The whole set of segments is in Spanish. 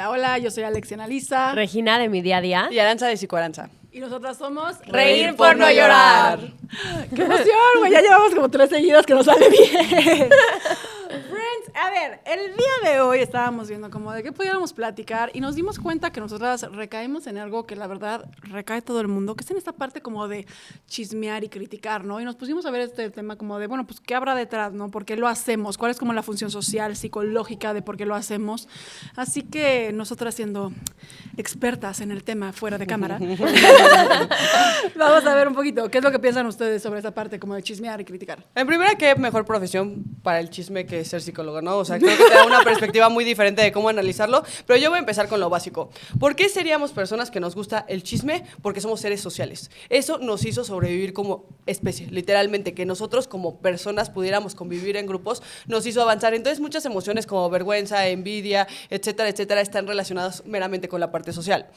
Hola, hola, yo soy Alexia Analisa. Regina de Mi Día a Día. Y Aranza de Psicoaranza. Y nosotras somos Reír por no llorar. ¡Qué emoción, güey! Ya llevamos como 3 seguidas que nos sale bien. Friends, a ver, el día de hoy estábamos viendo como de qué pudiéramos platicar y nos dimos cuenta que nosotras recaemos en algo que la verdad recae todo el mundo, que es en esta parte como de chismear y criticar, ¿no? Y nos pusimos a ver este tema como de, bueno, pues, ¿qué habrá detrás, no? ¿Por qué lo hacemos? ¿Cuál es como la función social, psicológica de por qué lo hacemos? Así que nosotras siendo expertas en el tema fuera de cámara, vamos a ver un poquito, ¿qué es lo que piensan ustedes sobre esa parte como de chismear y criticar? En primera, ¿qué mejor profesión para el chisme que ser psicólogo, no? O sea, creo que te da una perspectiva muy diferente de cómo analizarlo, pero yo voy a empezar con lo básico. ¿Por qué seríamos personas que nos gusta el chisme? Porque somos seres sociales. Eso nos hizo sobrevivir como especie, literalmente, que nosotros como personas pudiéramos convivir en grupos, nos hizo avanzar. Entonces, muchas emociones como vergüenza, envidia, etcétera, etcétera, están relacionadas meramente con la parte social.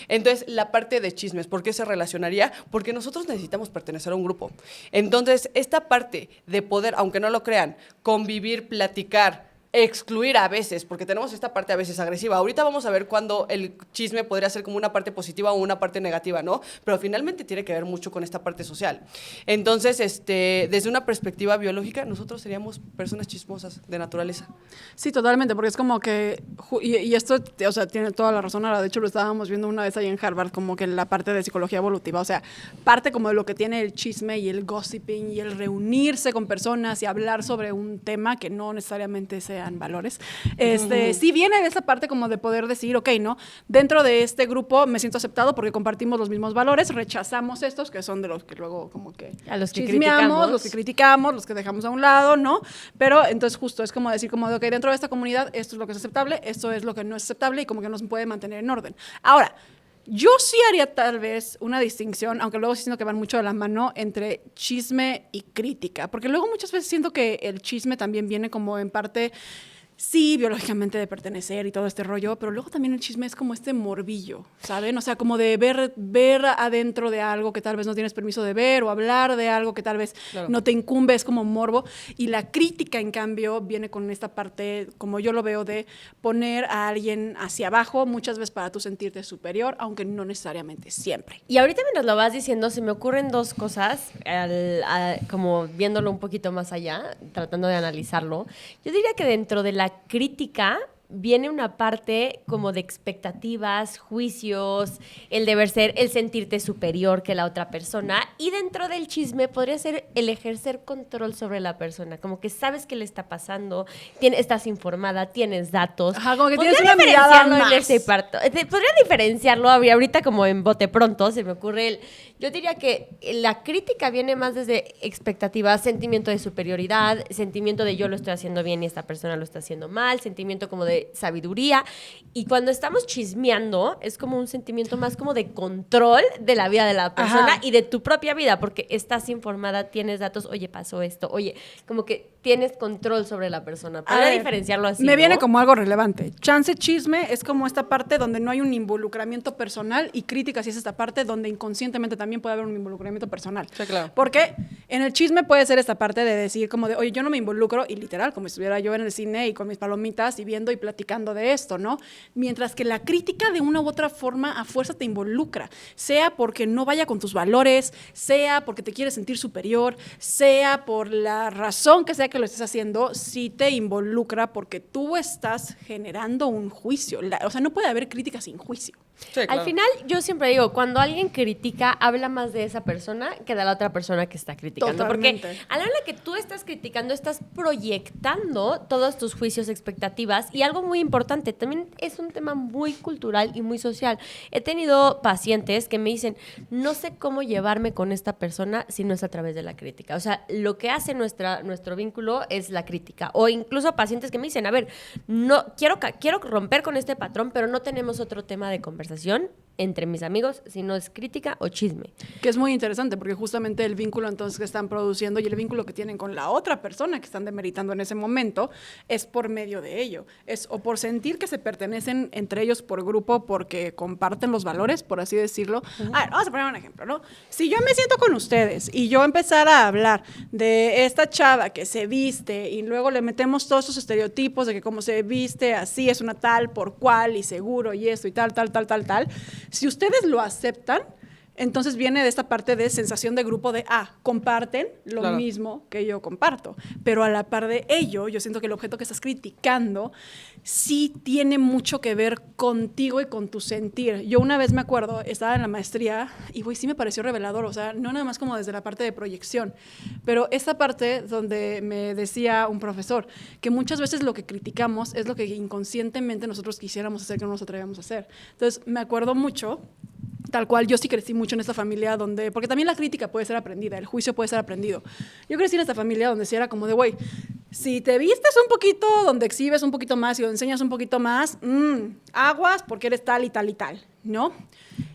Entonces, la parte de chismes, ¿por qué se relacionaría? Porque nosotros necesitamos pertenecer a un grupo. Entonces, esta parte de poder, aunque no lo crean, convivir, platicar, excluir a veces, porque tenemos esta parte a veces agresiva. Ahorita vamos a ver cuándo el chisme podría ser como una parte positiva o una parte negativa, ¿no? Pero finalmente tiene que ver mucho con esta parte social. Entonces, desde una perspectiva biológica, nosotros seríamos personas chismosas de naturaleza. Sí, totalmente, porque es como que, y esto, o sea, tiene toda la razón ahora, de hecho lo estábamos viendo una vez ahí en Harvard, como que la parte de psicología evolutiva, o sea, parte como de lo que tiene el chisme y el gossiping y el reunirse con personas y hablar sobre un tema que no necesariamente sean valores, sí viene de esa parte como de poder decir, ok, ¿no? Dentro de este grupo me siento aceptado porque compartimos los mismos valores, rechazamos estos, que son de los que luego como que a los que chismeamos, los que criticamos, los que dejamos a un lado, ¿no? Pero entonces justo es como decir, como de, ok, dentro de esta comunidad esto es lo que es aceptable, esto es lo que no es aceptable y como que nos puede mantener en orden. Ahora, yo sí haría tal vez una distinción, aunque luego siento que van mucho de la mano, entre chisme y crítica, porque luego muchas veces siento que el chisme también viene como en parte, sí, biológicamente de pertenecer y todo este rollo, pero luego también el chisme es como este morbillo, ¿saben? O sea, como de ver adentro de algo que tal vez no tienes permiso de ver o hablar de algo que tal vez no te incumbe, es como morbo. Y la crítica, en cambio, viene con esta parte, como yo lo veo, de poner a alguien hacia abajo, muchas veces para tú sentirte superior, aunque no necesariamente siempre. Y ahorita mientras lo vas diciendo, se me ocurren dos cosas, como viéndolo un poquito más allá, tratando de analizarlo. Yo diría que dentro de la crítica viene una parte como de expectativas, juicios, el deber ser, el sentirte superior que la otra persona. Y dentro del chisme podría ser el ejercer control sobre la persona. Como que sabes qué le está pasando, estás informada, tienes datos. Ajá, como que tienes una mirada más. Podría diferenciarlo ahorita como en bote pronto, se me ocurre yo diría que la crítica viene más desde expectativas, sentimiento de superioridad, sentimiento de yo lo estoy haciendo bien y esta persona lo está haciendo mal, sentimiento como de sabiduría. Y cuando estamos chismeando, es como un sentimiento más como de control de la vida de la persona. Ajá. Y de tu propia vida, porque estás informada, tienes datos, oye, pasó esto, oye, como que tienes control sobre la persona. Podría diferenciarlo así, me viene ¿no? como algo relevante. Chance chisme es como esta parte donde no hay un involucramiento personal y crítica sí es esta parte donde inconscientemente también puede haber un involucramiento personal. Sí, claro. Porque en el chisme puede ser esta parte de decir como de, oye, yo no me involucro, y literal, como si estuviera yo en el cine y con mis palomitas y viendo y platicando de esto, ¿no? Mientras que la crítica de una u otra forma a fuerza te involucra, sea porque no vaya con tus valores, sea porque te quieres sentir superior, sea por la razón que sea que lo estés haciendo, sí te involucra porque tú estás generando un juicio. O sea, no puede haber crítica sin juicio. Sí, claro. Al final, yo siempre digo, cuando alguien critica, habla más de esa persona que de la otra persona que está criticando. Totalmente. Porque a la hora que tú estás criticando, estás proyectando todos tus juicios, expectativas. Y algo muy importante, también es un tema muy cultural y muy social. He tenido pacientes que me dicen, no sé cómo llevarme con esta persona si no es a través de la crítica. O sea, lo que hace nuestro vínculo es la crítica. O incluso pacientes que me dicen, a ver, no quiero romper con este patrón, pero no tenemos otro tema de conversación. entre mis amigos si no es crítica o chisme. Que es muy interesante porque justamente el vínculo entonces que están produciendo y el vínculo que tienen con la otra persona que están demeritando en ese momento es por medio de ello. Es o por sentir que se pertenecen entre ellos por grupo porque comparten los valores, por así decirlo. A ver, vamos a poner un ejemplo, ¿no? Si yo me siento con ustedes y yo empezar a hablar de esta chava que se viste y luego le metemos todos esos estereotipos de que como se viste así es una tal por cual y seguro y esto y tal, si ustedes lo aceptan, entonces viene de esta parte de sensación de grupo de, comparten lo Claro. mismo que yo comparto. Pero a la par de ello, yo siento que el objeto que estás criticando sí tiene mucho que ver contigo y con tu sentir. Yo una vez me acuerdo, estaba en la maestría y sí me pareció revelador, o sea, no nada más como desde la parte de proyección, pero esta parte donde me decía un profesor que muchas veces lo que criticamos es lo que inconscientemente nosotros quisiéramos hacer que no nos atrevemos a hacer. Entonces, me acuerdo mucho. Tal cual, yo sí crecí mucho en esta familia donde, porque también la crítica puede ser aprendida, el juicio puede ser aprendido. Yo crecí en esta familia donde sí era como de, güey, si te vistes un poquito, donde exhibes un poquito más y donde enseñas un poquito más, aguas porque eres tal y tal y tal, ¿no?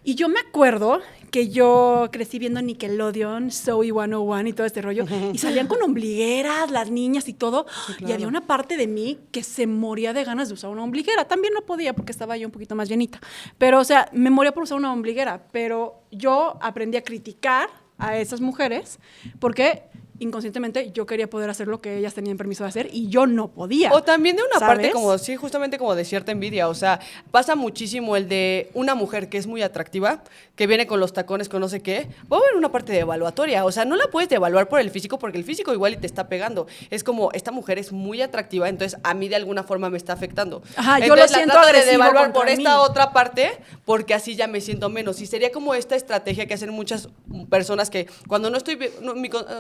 Y yo me acuerdo que yo crecí viendo Nickelodeon, Zoe 101 y todo este rollo, y salían con ombligueras las niñas y todo, Sí, claro. y había una parte de mí que se moría de ganas de usar una ombliguera. También no podía porque estaba yo un poquito más llenita, pero o sea, me moría por usar una ombliguera, pero yo aprendí a criticar a esas mujeres porque inconscientemente yo quería poder hacer lo que ellas tenían permiso de hacer y yo no podía. O también de una parte ¿sabes? como, sí, justamente como de cierta envidia, o sea, pasa muchísimo el de una mujer que es muy atractiva, que viene con los tacones con no sé qué, va a haber una parte de evaluatoria, o sea, no la puedes devaluar por el físico porque el físico igual y te está pegando, es como, esta mujer es muy atractiva, entonces a mí de alguna forma me está afectando. Ajá, yo Entonces, lo siento la trato de agresivo devaluar contra por mí. esta otra parte porque así ya me siento menos, y sería como esta estrategia que hacen muchas personas que cuando no estoy,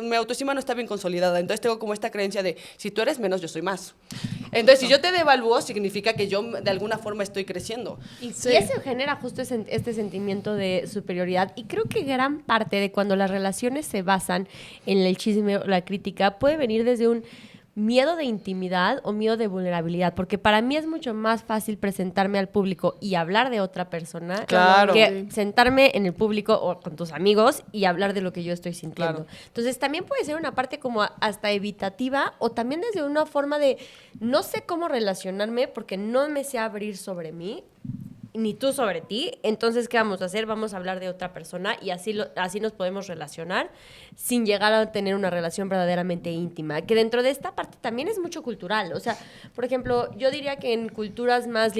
mi autoestima no está bien consolidada, entonces tengo como esta creencia de, si tú eres menos, yo soy más. Entonces, si yo te devalúo, significa que yo de alguna forma estoy creciendo. Y Sí. eso genera justo este sentimiento de superioridad. Y creo que gran parte de cuando las relaciones se basan en el chisme o la crítica puede venir desde un miedo de intimidad o miedo de vulnerabilidad. Porque para mí es mucho más fácil presentarme al público y hablar de otra persona Claro. que sentarme en el público o con tus amigos y hablar de lo que yo estoy sintiendo. Claro. Entonces también puede ser una parte como hasta evitativa o también desde una forma de no sé cómo relacionarme porque no me sé abrir sobre mí ni tú sobre ti, entonces ¿qué vamos a hacer? Vamos a hablar de otra persona y así nos podemos relacionar sin llegar a tener una relación verdaderamente íntima, que dentro de esta parte también es mucho cultural, o sea, por ejemplo, yo diría que en culturas más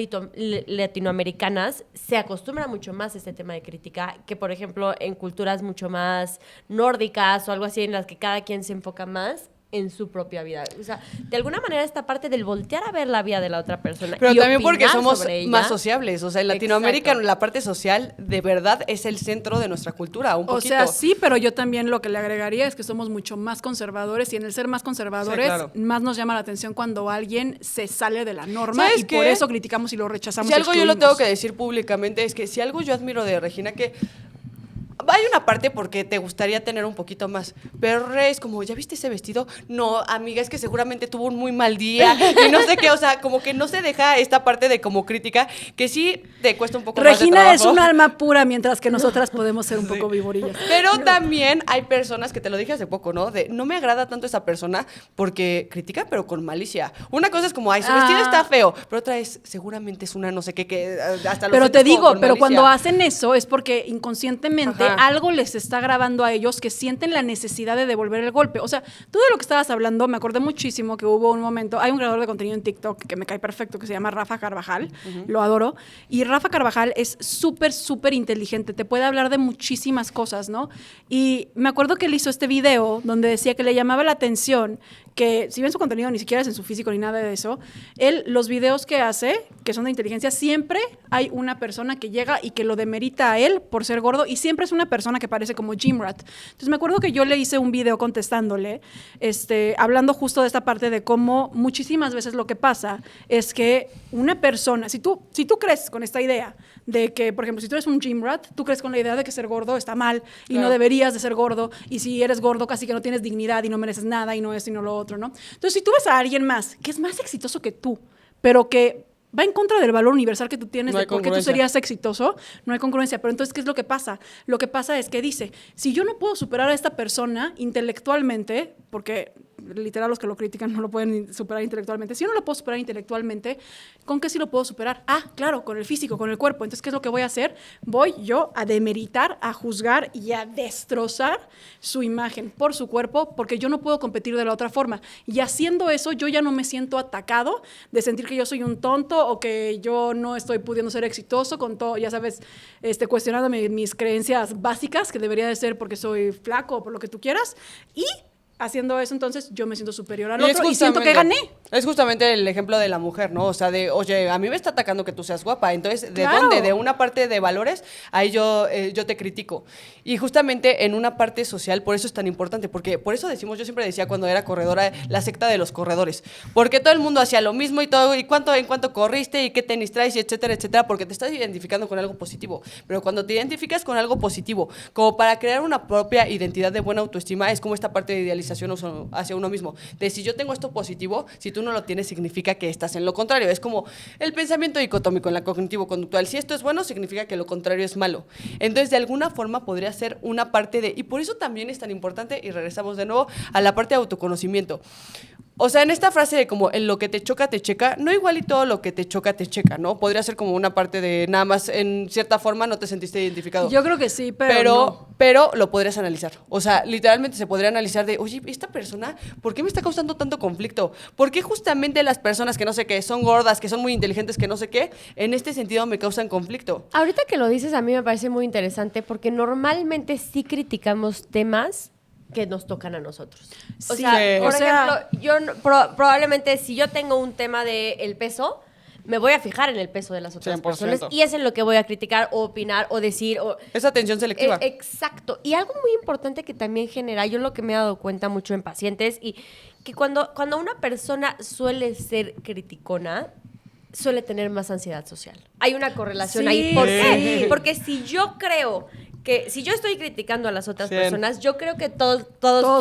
latinoamericanas se acostumbra mucho más este tema de crítica que, por ejemplo, en culturas mucho más nórdicas o algo así en las que cada quien se enfoca más en su propia vida. O sea, de alguna manera esta parte del voltear a ver la vida de la otra persona. Pero y también porque opinar somos sobre ella. más sociables. O sea, en Latinoamérica Exacto. la parte social de verdad es el centro de nuestra cultura, un O poquito. sea, sí, pero yo también lo que le agregaría es que somos mucho más conservadores y en el ser más conservadores, Sí, claro. más nos llama la atención cuando alguien se sale de la norma ¿Sabes y qué? por eso criticamos y lo rechazamos. Si y algo yo lo tengo excluimos. que decir públicamente es que si algo yo admiro de Regina, que hay una parte porque te gustaría tener un poquito más, pero es como, ¿ya viste ese vestido? No, amiga, es que seguramente tuvo un muy mal día y no sé qué, o sea, como que no se deja esta parte de como crítica, que sí te cuesta un poco más de Regina es trabajo. un alma pura, mientras que nosotras podemos ser un poco vivorillas. Pero también hay personas que te lo dije hace poco, ¿no? De no me agrada tanto esa persona porque critica, pero con malicia. Una cosa es como, ay, su vestido está feo, pero otra es, seguramente es una no sé qué, que hasta lo Pero te sientes como digo, con pero malicia. cuando hacen eso es porque inconscientemente Ajá. algo les está grabando a ellos que sienten la necesidad de devolver el golpe. O sea, tú de lo que estabas hablando, me acordé muchísimo que hubo un momento, hay un creador de contenido en TikTok que me cae perfecto, que se llama Rafa Carvajal, lo adoro, y Rafa Carvajal es súper, súper inteligente, te puede hablar de muchísimas cosas, ¿no? Y me acuerdo que él hizo este video donde decía que le llamaba la atención que, si bien su contenido ni siquiera es en su físico ni nada de eso, él, los videos que hace, que son de inteligencia, siempre hay una persona que llega y que lo demerita a él por ser gordo, y siempre es una persona que parece como Gym Rat. Entonces me acuerdo que yo le hice un video contestándole, hablando justo de esta parte de cómo muchísimas veces lo que pasa es que una persona, si tú crees con esta idea de que, por ejemplo, si tú eres un Gym Rat, tú crees con la idea de que ser gordo está mal y Claro. no deberías de ser gordo, y si eres gordo casi que no tienes dignidad y no mereces nada y no esto y no lo otro, ¿no? Entonces, si tú ves a alguien más que es más exitoso que tú, pero que va en contra del valor universal que tú tienes, No de hay por qué tú congruencia. serías exitoso, no hay congruencia. Pero entonces, ¿qué es lo que pasa? Lo que pasa es que dice, si yo no puedo superar a esta persona intelectualmente, porque literal los que lo critican no lo pueden superar intelectualmente, si yo no lo puedo superar intelectualmente, ¿con qué sí lo puedo superar? Ah, claro, con el físico, con el cuerpo. Entonces, ¿qué es lo que voy a hacer? Voy yo a demeritar, a juzgar y a destrozar su imagen por su cuerpo, porque yo no puedo competir de la otra forma. Y haciendo eso, yo ya no me siento atacado de sentir que yo soy un tonto o que yo no estoy pudiendo ser exitoso con todo, ya sabes, cuestionándome mis creencias básicas, que debería de ser porque soy flaco o por lo que tú quieras, y haciendo eso, entonces, yo me siento superior al otro y siento que gané. Es justamente el ejemplo de la mujer, ¿no? O sea, de, oye, a mí me está atacando que tú seas guapa. Entonces, ¿de Claro. dónde? De una parte de valores, ahí yo te critico. Y justamente en una parte social, por eso es tan importante. Porque por eso decimos, yo siempre decía cuando era corredora, la secta de los corredores. Porque todo el mundo hacía lo mismo y todo, y en cuánto corriste, y qué tenis traes, y etcétera, etcétera, porque te estás identificando con algo positivo. Pero cuando te identificas con algo positivo, como para crear una propia identidad de buena autoestima, es como esta parte de idealización hacia uno mismo. De si yo tengo esto positivo, si tú no lo tienes, significa que estás en lo contrario. Es como el pensamiento dicotómico en la cognitivo-conductual. Si esto es bueno, significa que lo contrario es malo. Entonces, de alguna forma podría ser una parte de... Y por eso también es tan importante, y regresamos de nuevo a la parte de autoconocimiento. O sea, en esta frase de como en lo que te choca, te checa, no igual y todo lo que te choca, te checa, ¿no? Podría ser como una parte de nada más, en cierta forma, no te sentiste identificado. Yo creo que sí, pero no. Pero lo podrías analizar. O sea, literalmente se podría analizar de, oye, esta persona, ¿por qué me está causando tanto conflicto? ¿Por qué justamente las personas que no sé qué, son gordas, que son muy inteligentes, que no sé qué, en este sentido me causan conflicto? Ahorita que lo dices, a mí me parece muy interesante porque normalmente sí criticamos temas que nos tocan a nosotros. O Sí, sea, por o sea- ejemplo, yo probablemente si yo tengo un tema del peso, me voy a fijar en el peso de las otras 100%. personas y es en lo que voy a criticar o opinar o decir. Es atención selectiva. Exacto. Y algo muy importante que también genera, yo lo que me he dado cuenta mucho en pacientes, y que cuando una persona suele ser criticona, suele tener más ansiedad social. Hay una correlación Sí, ahí. ¿Por qué? sí. Porque si yo creo que si yo estoy criticando a las otras 100. personas, yo creo que todos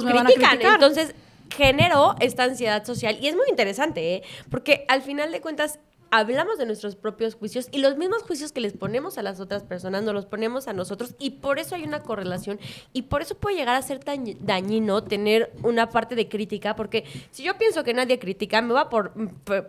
me van a critican. criticar. Entonces, genero esta ansiedad social y es muy interesante, ¿eh? Porque al final de cuentas hablamos de nuestros propios juicios y los mismos juicios que les ponemos a las otras personas nos los ponemos a nosotros, y por eso hay una correlación y por eso puede llegar a ser tan dañino tener una parte de crítica, porque si yo pienso que nadie critica, me va a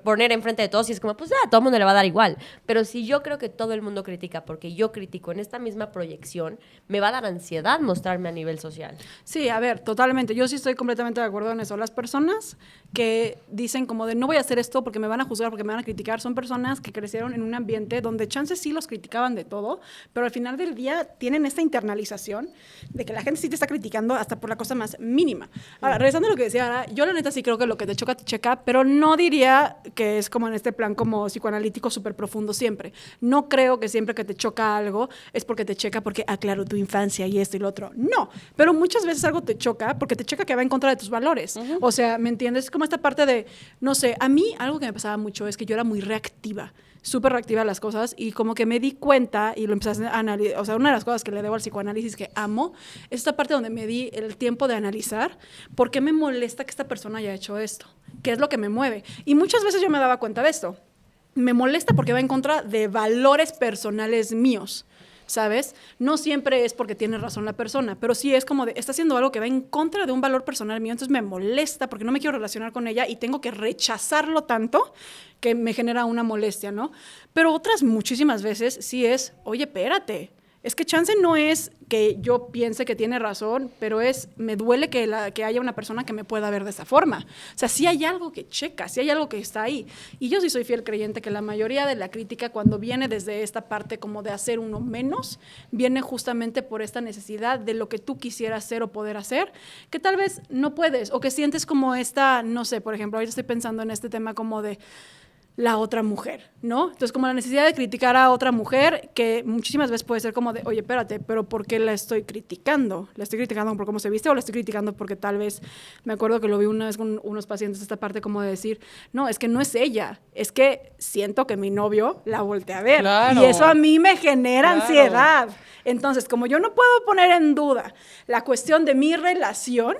poner enfrente de todos y es como, pues a todo el mundo le va a dar igual. Pero si yo creo que todo el mundo critica porque yo critico en esta misma proyección, me va a dar ansiedad mostrarme a nivel social. Sí, a ver, totalmente. Yo sí estoy completamente de acuerdo en eso. Las personas que dicen como de no voy a hacer esto porque me van a juzgar, porque me van a criticar, son personas que crecieron en un ambiente donde chances sí los criticaban de todo, pero al final del día tienen esta internalización de que la gente sí te está criticando hasta por la cosa más mínima. Ahora, regresando a lo que decía Ara, yo la neta sí creo que lo que te choca, te checa, pero no diría que es como en este plan como psicoanalítico súper profundo siempre. No creo que siempre que te choca algo es porque te checa porque, claro, tu infancia y esto y lo otro. No, pero muchas veces algo te choca porque te checa que va en contra de tus valores. O sea, ¿me entiendes? Es como esta parte de, no sé, a mí algo que me pasaba mucho es que yo era muy reactiva, súper reactiva a las cosas, y como que me di cuenta y lo empecé a analizar. O sea, una de las cosas que le debo al psicoanálisis que amo es esta parte donde me di el tiempo de analizar por qué me molesta que esta persona haya hecho esto, qué es lo que me mueve. Y muchas veces yo me daba cuenta de esto. Me molesta porque va en contra de valores personales míos, ¿sabes? No siempre es porque tiene razón la persona, pero sí es como de, está haciendo algo que va en contra de un valor personal mío, entonces me molesta porque no me quiero relacionar con ella y tengo que rechazarlo tanto que me genera una molestia, ¿no? Pero otras muchísimas veces sí es, oye, espérate, es que chance no es que yo piense que tiene razón, pero me duele que haya una persona que me pueda ver de esa forma. O sea, sí hay algo que checa, sí hay algo que está ahí. Y yo sí soy fiel creyente que la mayoría de la crítica, cuando viene desde esta parte como de hacer uno menos, viene justamente por esta necesidad de lo que tú quisieras hacer o poder hacer, que tal vez no puedes, o que sientes como esta, no sé, por ejemplo, ahorita estoy pensando en este tema como de la otra mujer, ¿no? Entonces, como la necesidad de criticar a otra mujer, que muchísimas veces puede ser como de, oye, espérate, pero ¿por qué la estoy criticando? ¿La estoy criticando por cómo se viste o la estoy criticando porque tal vez, me acuerdo que lo vi una vez con unos pacientes, esta parte como de decir, no, es que no es ella, es que siento que mi novio la voltea a ver. Claro. Y eso a mí me genera Claro. ansiedad. Entonces, como yo no puedo poner en duda la cuestión de mi relación,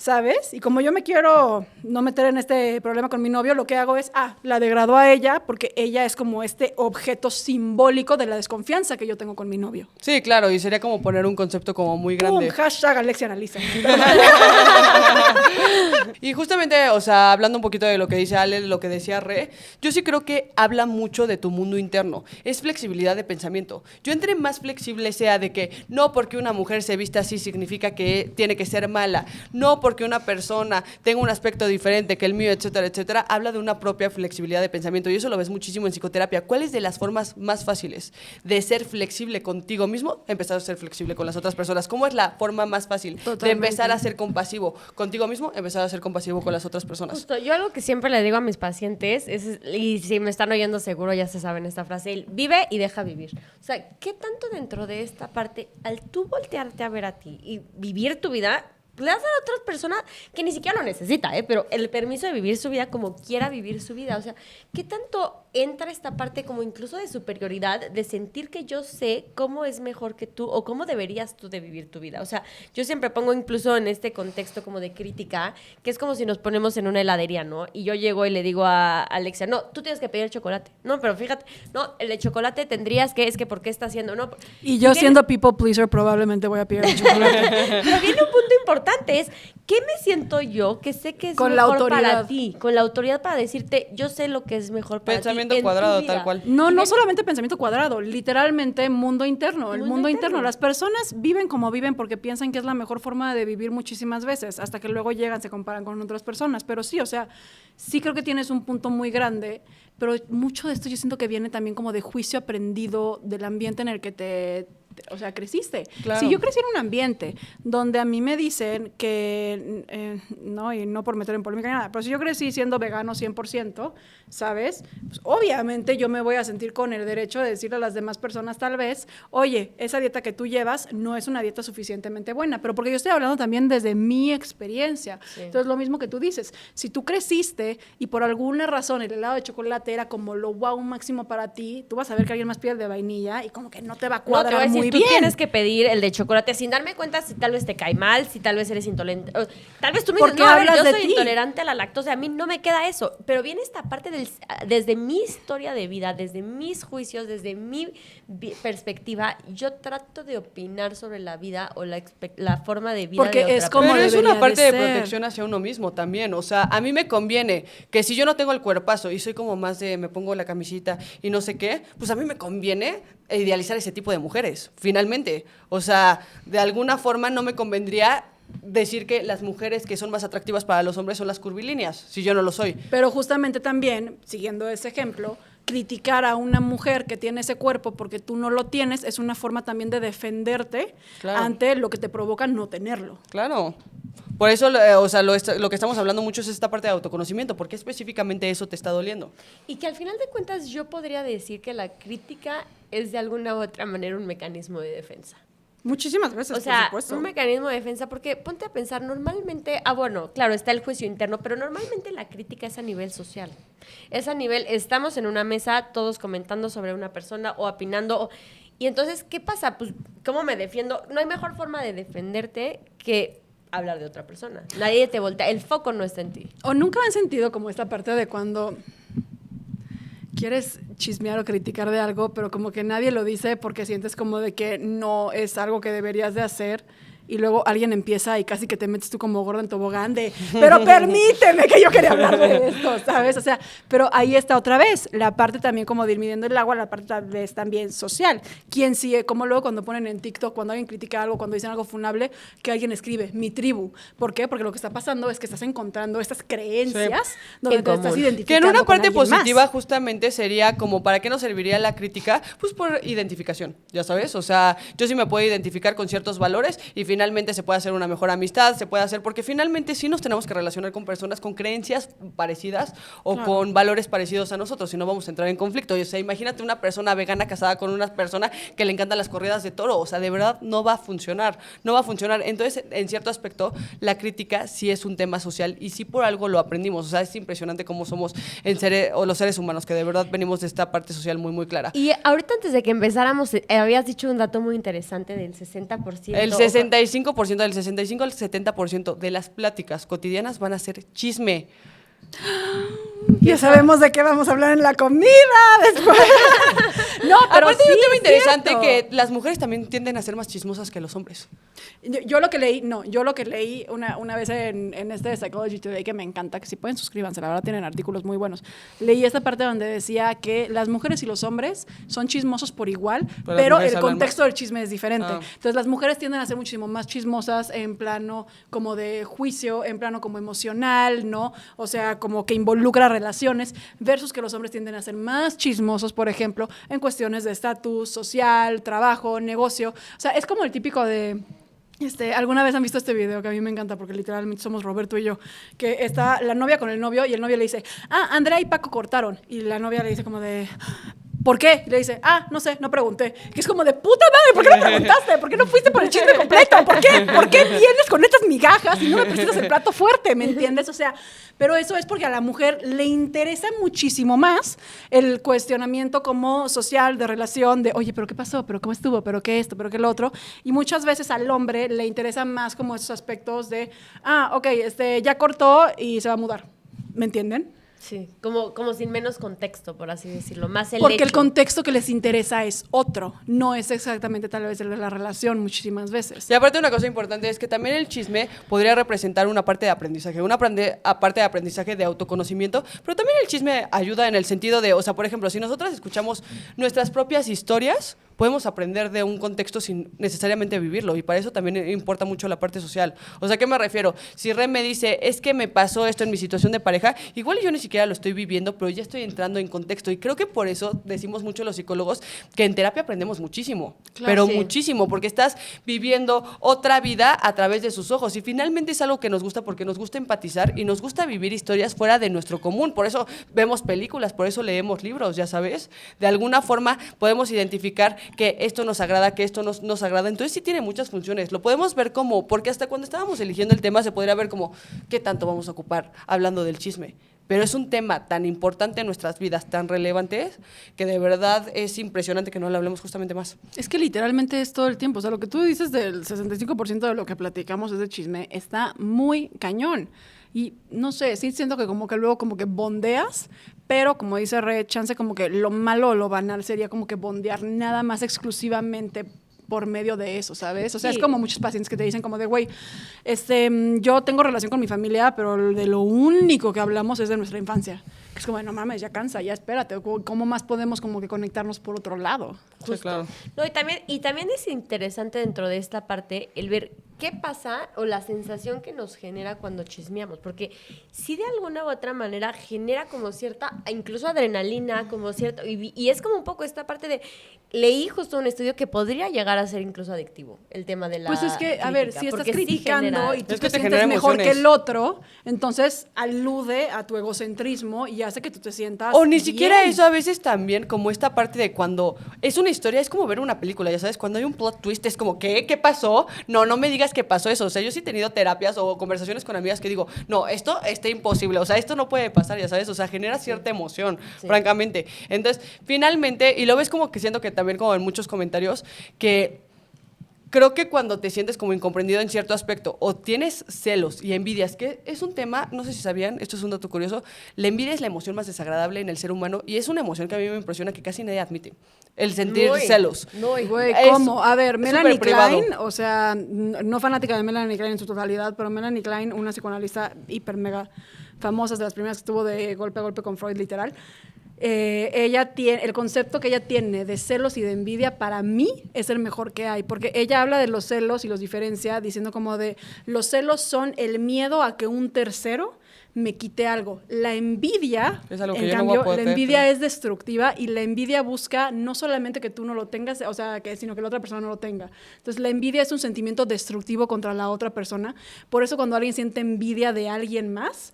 ¿sabes? Y como yo me quiero no meter en este problema con mi novio, lo que hago es, la degrado a ella porque ella es como este objeto simbólico de la desconfianza que yo tengo con mi novio. Sí, claro, y sería como poner un concepto como muy grande. Hashtag Alexia analiza. Y justamente, o sea, hablando un poquito de lo que dice Ale, lo que decía Re, yo sí creo que habla mucho de tu mundo interno. Es flexibilidad de pensamiento. Yo entre más flexible sea de que no porque una mujer se viste así significa que tiene que ser mala, no porque una persona tenga un aspecto diferente que el mío, etcétera, etcétera, habla de una propia flexibilidad de pensamiento. Y eso lo ves muchísimo en psicoterapia. ¿Cuál es de las formas más fáciles de ser flexible contigo mismo? Empezar a ser flexible con las otras personas. ¿Cómo es la forma más fácil de empezar a ser compasivo contigo mismo? Empezar a ser compasivo con las otras personas. Justo, yo algo que siempre le digo a mis pacientes, y si me están oyendo seguro ya se saben esta frase, vive y deja vivir. O sea, ¿qué tanto dentro de esta parte, al tú voltearte a ver a ti y vivir tu vida, le das a la otra persona que ni siquiera lo necesita, pero el permiso de vivir su vida como quiera vivir su vida? O sea, ¿qué tanto entra esta parte como incluso de superioridad, de sentir que yo sé cómo es mejor que tú o cómo deberías tú de vivir tu vida? O sea, yo siempre pongo incluso en este contexto como de crítica, que es como si nos ponemos en una heladería, ¿no? Y yo llego y le digo a Alexia, no, tú tienes que pedir el chocolate. No, pero fíjate, no, el de chocolate tendrías que, es que ¿por qué está haciendo? No. Y yo siendo people pleaser probablemente voy a pedir el chocolate. Pero viene un punto importante, es ¿qué me siento yo que sé que es con la mejor autoridad para ti? Con la autoridad para decirte, yo sé lo que es mejor para ti. Cuadrado, tal cual. No solamente pensamiento cuadrado, literalmente mundo interno. El mundo interno. Las personas viven como viven porque piensan que es la mejor forma de vivir muchísimas veces, hasta que luego llegan, se comparan con otras personas. Pero sí, o sea, sí creo que tienes un punto muy grande, pero mucho de esto yo siento que viene también como de juicio aprendido del ambiente en el que o sea, creciste. Claro. Si yo crecí en un ambiente donde a mí me dicen que, no, y no por meter en polémica ni nada, pero si yo crecí siendo vegano 100%, ¿sabes? Pues obviamente yo me voy a sentir con el derecho de decirle a las demás personas tal vez, oye, esa dieta que tú llevas no es una dieta suficientemente buena, pero porque yo estoy hablando también desde mi experiencia. Sí. Entonces, lo mismo que tú dices, si tú creciste y por alguna razón el helado de chocolate era como lo wow máximo para ti, tú vas a ver que alguien más pide el de vainilla y como que no te va a cuadrar muy bien. Tú tienes que pedir el de chocolate sin darme cuenta si tal vez te cae mal, si tal vez eres intolerante. Tal vez tú me dices, no, a ver, yo soy intolerante a la lactosa, a mí no me queda eso. Pero viene esta parte desde mi historia de vida, desde mis juicios, desde mi perspectiva, yo trato de opinar sobre la vida o la forma de vida porque de es otra como Pero es una parte de ser. protección hacia uno mismo también. O sea, a mí me conviene que si yo no tengo el cuerpazo y soy como más de me pongo la camisita y no sé qué, pues a mí me conviene idealizar ese tipo de mujeres, finalmente. O sea, de alguna forma no me convendría decir que las mujeres que son más atractivas para los hombres son las curvilíneas, si yo no lo soy. Pero justamente también, siguiendo ese ejemplo, criticar a una mujer que tiene ese cuerpo porque tú no lo tienes es una forma también de defenderte ante lo que te provoca no tenerlo. Claro. Por eso, o sea, lo que estamos hablando mucho es esta parte de autoconocimiento. ¿Por qué específicamente eso te está doliendo? Y que al final de cuentas yo podría decir que la crítica es de alguna u otra manera un mecanismo de defensa. Muchísimas veces, o sea, por supuesto. Un mecanismo de defensa, porque ponte a pensar, normalmente, bueno, claro, está el juicio interno, pero normalmente la crítica es a nivel social. Es a nivel, estamos en una mesa todos comentando sobre una persona o opinando, y entonces, ¿qué pasa? Pues, ¿cómo me defiendo? No hay mejor forma de defenderte que hablar de otra persona. Nadie te voltea, el foco no está en ti. ¿O nunca han sentido como esta parte de cuando quieres chismear o criticar de algo, pero como que nadie lo dice porque sientes como de que no es algo que deberías de hacer? Y luego alguien empieza y casi que te metes tú como gordo en tobogán de, pero permíteme que yo quería hablar de esto, ¿sabes? O sea, pero ahí está otra vez, la parte también como de ir midiendo el agua, la parte tal vez también social. ¿Quién sigue? Como luego cuando ponen en TikTok, cuando alguien critica algo, cuando dicen algo funable, que alguien escribe, mi tribu. ¿Por qué? Porque lo que está pasando es que estás encontrando estas creencias donde te estás identificando. Que en una parte positiva más. Justamente sería como, ¿para qué nos serviría la crítica? Pues por identificación, ya sabes. O sea, yo sí me puedo identificar con ciertos valores y finalmente se puede hacer una mejor amistad, se puede hacer, porque finalmente sí nos tenemos que relacionar con personas con creencias parecidas o con valores parecidos a nosotros, si no vamos a entrar en conflicto. O sea, imagínate una persona vegana casada con una persona que le encantan las corridas de toro, o sea, de verdad no va a funcionar, no va a funcionar. Entonces, en cierto aspecto, la crítica sí es un tema social y sí por algo lo aprendimos. O sea, es impresionante cómo somos los seres humanos, que de verdad venimos de esta parte social muy, muy clara. Y ahorita antes de que empezáramos, habías dicho un dato muy interesante del 60%. El 60 65%, del 65 al 70% de las pláticas cotidianas van a ser chisme. Ya sabemos de qué vamos a hablar en la comida después. No, pero Aparte, sí, hay un tema es interesante cierto. que las mujeres también tienden a ser más chismosas que los hombres. Yo lo que leí una vez en este de Psychology Today, que me encanta, que si pueden suscríbanse, la verdad tienen artículos muy buenos. Leí esta parte donde decía que las mujeres y los hombres son chismosos por igual, Pero las pero mujeres el hablan contexto del chisme es diferente. Ah. Entonces las mujeres tienden a ser muchísimo más chismosas en plano como de juicio, en plano como emocional, ¿no? O sea, como que involucra relaciones, versus que los hombres tienden a ser más chismosos, por ejemplo, en cuestiones de estatus social, trabajo, negocio. O sea, es como el típico de... ¿alguna vez han visto este video que a mí me encanta porque literalmente somos Roberto y yo? Que está la novia con el novio y el novio le dice, Andrea y Paco cortaron. Y la novia le dice como de, ¿por qué? Y le dice, no sé, no pregunté. Que es como de, puta madre, ¿por qué no preguntaste? ¿Por qué no fuiste por el chisme completo? ¿Por qué vienes con estas migajas y no me presentas el plato fuerte? ¿Me entiendes? O sea, pero eso es porque a la mujer le interesa muchísimo más el cuestionamiento como social, de relación, de, oye, ¿pero qué pasó? ¿Pero cómo estuvo? ¿Pero qué esto? ¿Pero qué lo otro? Y muchas veces al hombre le interesa más como esos aspectos de, ok, ya cortó y se va a mudar. ¿Me entienden? Sí, como sin menos contexto, por así decirlo, más el Porque hecho. el contexto que les interesa es otro, no es exactamente tal vez el de la relación muchísimas veces. Y aparte una cosa importante es que también el chisme podría representar una parte de aprendizaje, parte de aprendizaje de autoconocimiento, pero también el chisme ayuda en el sentido de, o sea, por ejemplo, si nosotras escuchamos nuestras propias historias, podemos aprender de un contexto sin necesariamente vivirlo, y para eso también importa mucho la parte social. O sea, ¿a qué me refiero? Si Ren me dice, es que me pasó esto en mi situación de pareja, igual yo ni siquiera lo estoy viviendo, pero ya estoy entrando en contexto, y creo que por eso decimos mucho los psicólogos que en terapia aprendemos muchísimo, Claro, pero sí. muchísimo, porque estás viviendo otra vida a través de sus ojos, y finalmente es algo que nos gusta porque nos gusta empatizar y nos gusta vivir historias fuera de nuestro común. Por eso vemos películas, por eso leemos libros, ya sabes. De alguna forma podemos identificar que esto nos agrada, que esto nos agrada. Entonces sí tiene muchas funciones. Lo podemos ver como, porque hasta cuando estábamos eligiendo el tema se podría ver como, ¿qué tanto vamos a ocupar hablando del chisme? Pero es un tema tan importante en nuestras vidas, tan relevante, que de verdad es impresionante que no lo hablemos justamente más. Es que literalmente es todo el tiempo. O sea, lo que tú dices del 65% de lo que platicamos es de chisme, está muy cañón. Y no sé, sí siento que como que luego como que bondeas, pero como dice Re, chance como que lo malo o lo banal sería como que bondear nada más exclusivamente por medio de eso, ¿sabes? O sea, Sí. es como muchos pacientes que te dicen como de, güey, yo tengo relación con mi familia, pero de lo único que hablamos es de nuestra infancia. Es como, no mames, ya cansa, ya espérate. ¿Cómo más podemos como que conectarnos por otro lado? Sí, claro. No, y también es interesante dentro de esta parte el ver qué pasa o la sensación que nos genera cuando chismeamos, porque sí de alguna u otra manera genera como cierta, incluso adrenalina, como cierto, y es como un poco esta parte de, leí justo un estudio que podría llegar a ser incluso adictivo, el tema de la Pues es que, a ver, crítica, si estás porque sí criticando genera- y tú Es que te te sientes genera mejor emociones. que el otro, entonces alude a tu egocentrismo y hace que tú te sientas O ni bien. siquiera eso, a veces también como esta parte de cuando es una historia, es como ver una película, ya sabes, cuando hay un plot twist es como, ¿qué pasó? No me digas que pasó eso. O sea, yo sí he tenido terapias o conversaciones con amigas que digo, no, esto está imposible, o sea, esto no puede pasar, ya sabes, o sea, genera cierta emoción, Sí. francamente. Entonces, finalmente, y lo ves como que siento que también como en muchos comentarios, que creo que cuando te sientes como incomprendido en cierto aspecto o tienes celos y envidias, que es un tema, no sé si sabían, esto es un dato curioso, la envidia es la emoción más desagradable en el ser humano y es una emoción que a mí me impresiona que casi nadie admite, el sentir Muy, celos. muy. Güey, Es- ¿cómo? A ver, es Melanie superprivado. Klein, o sea, no fanática de Melanie Klein en su totalidad, pero Melanie Klein, una psicoanalista hiper mega famosa, de las primeras que estuvo de golpe a golpe con Freud, literal. Ella tiene, el concepto que ella tiene de celos y de envidia para mí es el mejor que hay, porque ella habla de los celos y los diferencia diciendo como de los celos son el miedo a que un tercero me quite algo. La envidia, Es algo que en yo no voy a cambio, poder la tener, envidia pero- es destructiva y la envidia busca no solamente que tú no lo tengas, o sea, sino que la otra persona no lo tenga. Entonces, la envidia es un sentimiento destructivo contra la otra persona. Por eso cuando alguien siente envidia de alguien más,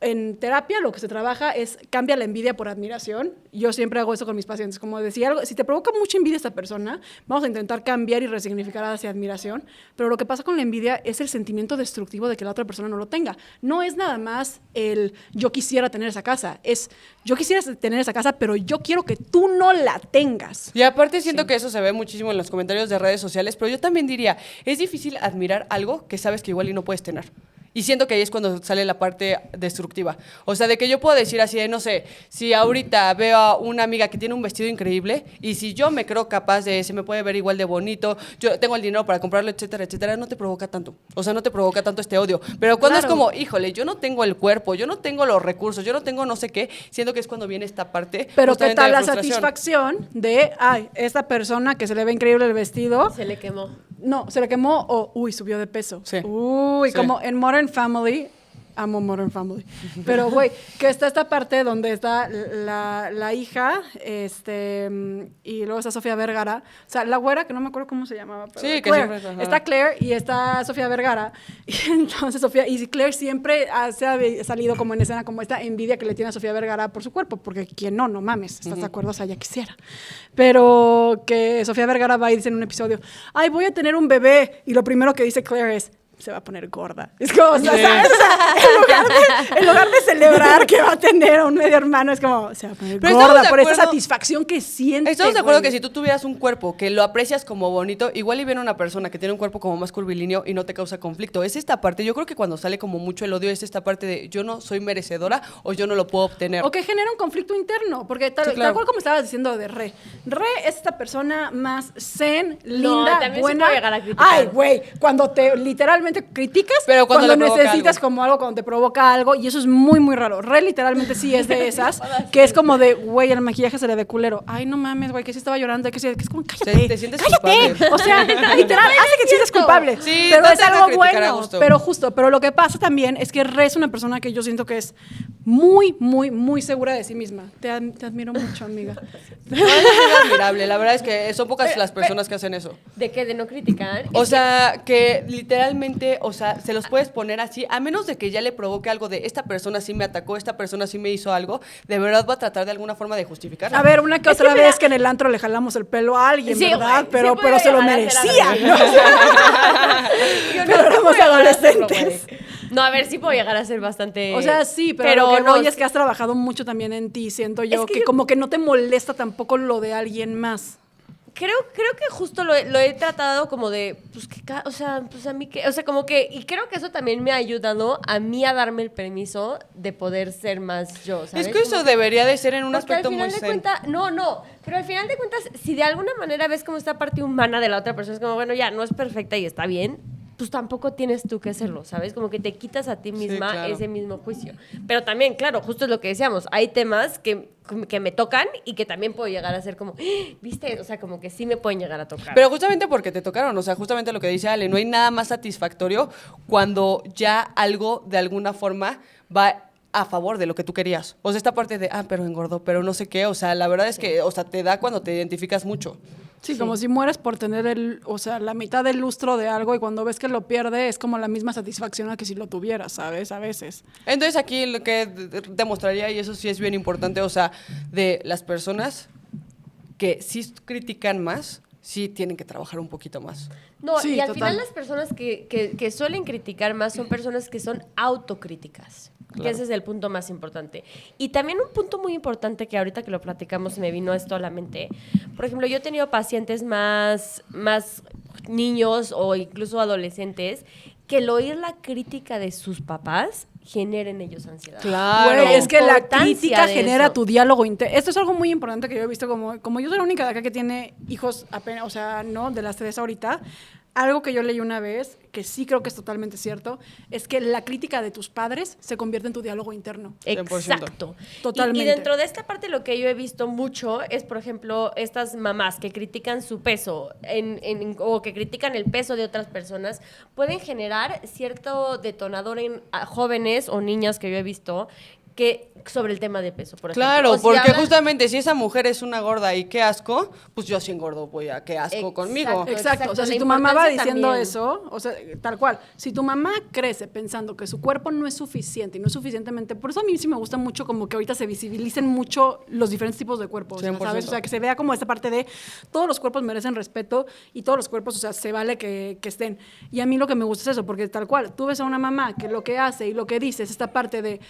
en terapia lo que se trabaja es cambia la envidia por admiración. Yo siempre hago eso con mis pacientes, como decir algo, si te provoca mucha envidia esta persona, vamos a intentar cambiar y resignificar hacia admiración, pero lo que pasa con la envidia es el sentimiento destructivo de que la otra persona no lo tenga. No es nada más el yo quisiera tener esa casa, es yo quisiera tener esa casa, pero yo quiero que tú no la tengas. Y aparte siento que eso se ve muchísimo en los comentarios de redes sociales, pero yo también diría, es difícil admirar algo que sabes que igual y no puedes tener. Y siento que ahí es cuando sale la parte destructiva. O sea, de que yo puedo decir así de, no sé, si ahorita veo a una amiga que tiene un vestido increíble y si yo me creo capaz de, se me puede ver igual de bonito, yo tengo el dinero para comprarlo, etcétera, etcétera, no te provoca tanto. O sea, no te provoca tanto este odio. Pero cuando es como, híjole, yo no tengo el cuerpo, yo no tengo los recursos, yo no tengo no sé qué, siento que es cuando viene esta parte. Pero ¿qué justamente tal de la frustración. satisfacción de, ay, esta persona que se le ve increíble el vestido? Se le quemó. No, se le quemó o, uy, subió de peso. Sí. Uy, Sí. como en Modern Family, amo Modern Family, pero güey, que está esta parte donde está la hija, y luego está Sofía Vergara, o sea, la güera, que no me acuerdo cómo se llamaba, pero Sí, que Claire. siempre, ajá. Está Claire y está Sofía Vergara, y entonces Sofía, y Claire siempre se ha salido como en escena, como esta envidia que le tiene a Sofía Vergara por su cuerpo, porque quien no mames, ¿estás de acuerdo? O sea, ya quisiera. Pero que Sofía Vergara va y dice en un episodio, ay, voy a tener un bebé, y lo primero que dice Claire es, se va a poner gorda. Es como, o sea, Sí. ¿sabes? O sea, en lugar de celebrar que va a tener un medio hermano, es como, se va a poner Pero estamos gorda de por esa acuerdo- satisfacción que siente. Estamos de acuerdo güey. que si tú tuvieras un cuerpo que lo aprecias como bonito, igual y viene una persona que tiene un cuerpo como más curvilíneo y no te causa conflicto. Es esta parte, yo creo que cuando sale como mucho el odio es esta parte de yo no soy merecedora o yo no lo puedo obtener. O que genera un conflicto interno, porque tal, Sí, claro. tal cual como estabas diciendo de Re. Re es esta persona más zen, No, linda, también sí buena. puedo llegar a criticar. Ay, güey, cuando te literalmente criticas, Pero cuando le provoca necesitas algo. como algo, cuando te provoca algo, y eso es muy, muy raro. Re literalmente sí es de esas, que es como de, güey, el maquillaje se le ve culero. Ay, no mames, güey, que sí estaba llorando, que es como, cállate, Te sientes cállate. culpable. O sea, literal, hace que te sientas culpable. Sí, pero no es te haga algo criticar a bueno, gusto. pero justo, pero lo que pasa también es que Re es una persona que yo siento que es muy, muy, muy segura de sí misma. Te admiro mucho, amiga. No, es admirable, la verdad es que son pocas las personas que hacen eso. ¿De qué? ¿De no criticar? O sea, que literalmente, o sea, se los puedes poner así, a menos de que ya le provoque algo de esta persona sí me atacó, esta persona sí me hizo algo, de verdad va a tratar de alguna forma de justificarlo. A ver, una que Es que otra me vez da- que en el antro le jalamos el pelo a alguien, Sí, ¿verdad? güey, pero sí pero se lo puede llegar a ser merecía. algo. ¿no? Yo pero sí éramos puedo llegar a hacerlo, adolescentes. güey. No, a ver, sí puedo llegar a ser bastante... O sea, sí, pero lo que no, voy es que has trabajado mucho también en ti, siento yo, Es que que yo- como que no te molesta tampoco lo de alguien más. Creo que justo lo he tratado como de, pues que, o sea, pues a mí que, o sea, como que, y creo que eso también me ha ayudado a mí a darme el permiso de poder ser más yo, ¿sabes? Es que eso Como debería de ser en un porque al aspecto final muy de zen. cuentas, no, pero al final de cuentas, si de alguna manera ves como esta parte humana de la otra persona, es como, bueno, ya, no es perfecta y está bien, pues tampoco tienes tú que hacerlo, ¿sabes? Como que te quitas a ti misma claro. ese mismo juicio. Pero también, claro, justo es lo que decíamos, hay temas que me tocan y que también puedo llegar a ser como, ¡ah! ¿Viste? O sea, como que sí me pueden llegar a tocar. Pero justamente porque te tocaron, o sea, justamente lo que dice Ale, no hay nada más satisfactorio cuando ya algo de alguna forma va a favor de lo que tú querías. O sea, esta parte de, pero engordó, pero no sé qué, o sea, la verdad es que, o sea, te da cuando te identificas mucho. Sí, como si mueres por tener la mitad del lustro de algo y cuando ves que lo pierde es como la misma satisfacción a que si lo tuvieras, ¿sabes? A veces. Entonces aquí lo que demostraría, y eso sí es bien importante, o sea, de las personas que sí critican más, sí tienen que trabajar un poquito más. No, Sí, y al total. final las personas que suelen criticar más son personas que son autocríticas. Claro. Que ese es el punto más importante. Y también un punto muy importante que ahorita que lo platicamos me vino esto a la mente. Por ejemplo, yo he tenido pacientes más niños o incluso adolescentes que el oír la crítica de sus papás genera en ellos ansiedad. Claro. Güey, es que la importancia crítica de genera eso. tu diálogo interno. Esto es algo muy importante que yo he visto como yo soy la única de acá que tiene hijos apenas, o sea, no, de las tres ahorita. Algo que yo leí una vez, que sí creo que es totalmente cierto, es que la crítica de tus padres se convierte en tu diálogo interno. 100%. Exacto. Totalmente. Y dentro de esta parte lo que yo he visto mucho es, por ejemplo, estas mamás que critican su peso o que critican el peso de otras personas, pueden generar cierto detonador en jóvenes o niñas que yo he visto que sobre el tema de peso, por ejemplo. Claro, O si porque hablan- justamente si esa mujer es una gorda y qué asco, pues yo sí engordo, voy a qué asco Exacto. conmigo. Exacto, o sea, la si tu mamá va importancia diciendo también. eso, o sea, tal cual, si tu mamá crece pensando que su cuerpo no es suficiente y no es suficientemente, por eso a mí sí me gusta mucho como que ahorita se visibilicen mucho los diferentes tipos de cuerpos, o sea, 100%. ¿sabes? O sea, que se vea como esta parte de todos los cuerpos merecen respeto y todos los cuerpos, o sea, se vale que estén. Y a mí lo que me gusta es eso, porque tal cual, tú ves a una mamá que lo que hace y lo que dice es esta parte de,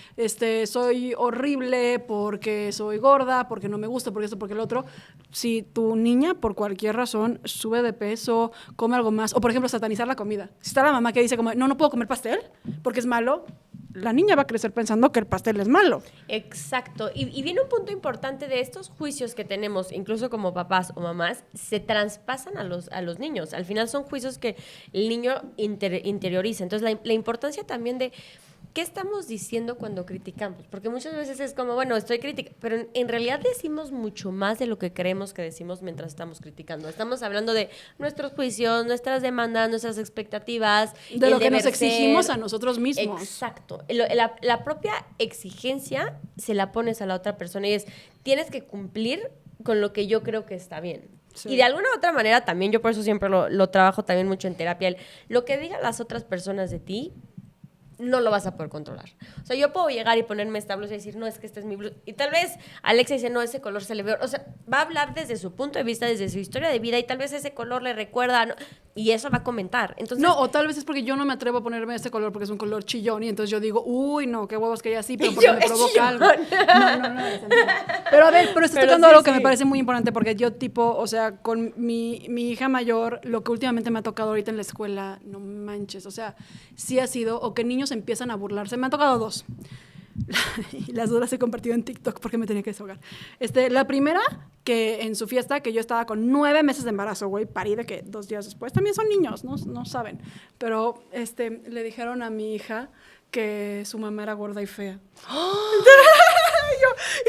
soy horrible porque soy gorda, porque no me gusta, porque esto, porque el otro. Si tu niña, por cualquier razón, sube de peso, come algo más, o por ejemplo, satanizar la comida. Si está la mamá que dice como, no puedo comer pastel porque es malo, la niña va a crecer pensando que el pastel es malo. Exacto. Y viene un punto importante de estos juicios que tenemos, incluso como papás o mamás, se traspasan a los niños. Al final son juicios que el niño interioriza. Entonces, la importancia también de qué estamos diciendo cuando criticamos. Porque muchas veces es como, bueno, estoy criticando, pero en realidad decimos mucho más de lo que creemos que decimos mientras estamos criticando. Estamos hablando de nuestros juicios, nuestras demandas, nuestras expectativas. De el lo que nos deber ser. exigimos a nosotros mismos. Exacto. La propia exigencia se la pones a la otra persona y es, tienes que cumplir con lo que yo creo que está bien. Sí. Y de alguna u otra manera también, yo por eso siempre lo trabajo también mucho en terapia, lo que digan las otras personas de ti, no lo vas a poder controlar. O sea, yo puedo llegar y ponerme esta blusa y decir, no, es que este es mi blusa. Y tal vez Alexa dice, no, ese color se le ve. O sea, va a hablar desde su punto de vista, desde su historia de vida y tal vez ese color le recuerda, ¿no? Y eso va a comentar. Entonces, No, o tal vez es porque yo no me atrevo a ponerme este color porque es un color chillón y entonces yo digo, uy, no, qué huevos que ella sí, pero porque me provoca algo. No. Pero a ver, pero estás Pero tocando sí, algo que sí. me parece muy importante porque yo tipo, o sea, con mi hija mayor, lo que últimamente me ha tocado ahorita en la escuela, no manches, o sea, sí ha sido, o que niños empiezan a burlarse. Me han tocado dos. Y las dos las he compartido en TikTok porque me tenía que desahogar. La primera, que en su fiesta, que yo estaba con 9 meses de embarazo, güey, parí de que 2 días después. También son niños, no saben. Pero le dijeron a mi hija que su mamá era gorda y fea.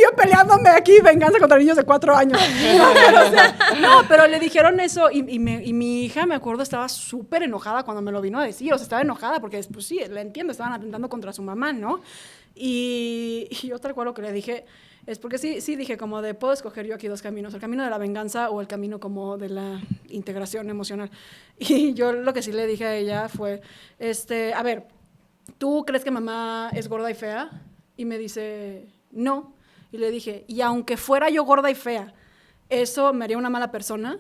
Yo peleándome aquí, venganza contra niños de 4 años. Pero le dijeron eso y mi hija, me acuerdo, estaba súper enojada cuando me lo vino a decir. O sea, estaba enojada porque, pues sí, la entiendo, estaban atentando contra su mamá, ¿no? Y yo tal cual lo que le dije es porque sí dije como de, puedo escoger yo aquí 2 caminos, el camino de la venganza o el camino como de la integración emocional. Y yo lo que sí le dije a ella fue, a ver, ¿tú crees que mamá es gorda y fea? Y me dice, no. Y le dije, y aunque fuera yo gorda y fea, ¿eso me haría una mala persona?